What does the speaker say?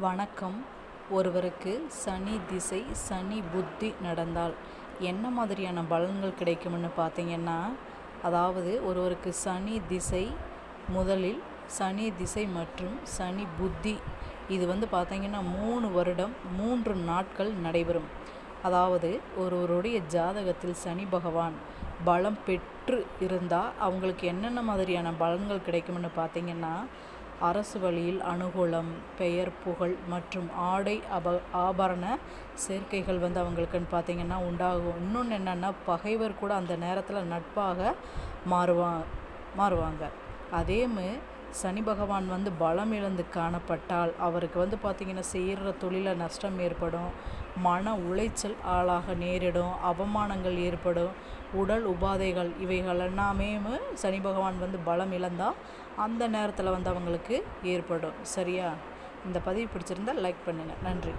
வணக்கம். ஒருவருக்கு சனி திசை சனி புத்தி நடந்தால் என்ன மாதிரியான பலன்கள் கிடைக்கும்னு பார்த்தீங்கன்னா, அதாவது ஒருவருக்கு சனி திசை முதலில் சனி திசை மற்றும் சனி புத்தி இது பார்த்தீங்கன்னா 3 வருடம் 3 நாட்கள் நடைபெறும். அதாவது ஒருவருடைய ஜாதகத்தில் சனி பகவான் பலம் பெற்று இருந்தால் அவங்களுக்கு என்னென்ன மாதிரியான பலன்கள் கிடைக்கும்னு பார்த்தீங்கன்னா, அரசு வழியில் அனுகூலம், பெயர் புகழ் மற்றும் ஆடை ஆபரண சேர்க்கைகள் அவங்களுக்குன்னு பார்த்தீங்கன்னா உண்டாகும். இன்னொன்று என்னென்னா, பகைவர் கூட அந்த நேரத்தில் நட்பாக மாறுவாங்க. அதேமாதிரி சனி பகவான் பலம் இழந்து காணப்பட்டால் அவருக்கு பார்த்திங்கன்னா செய்கிற தொழிலில் நஷ்டம் ஏற்படும், மன உளைச்சல் ஆளாக நேரிடும், அவமானங்கள் ஏற்படும், உடல் உபாதைகள் இவைகள் எல்லாமே சனி பகவான் பலம் இழந்தால் அந்த நேரத்தில் அவங்களுக்கு ஏற்படும். சரியா? இந்த பதிவு பிடிச்சிருந்தால் லைக் பண்ணுங்கள். நன்றி.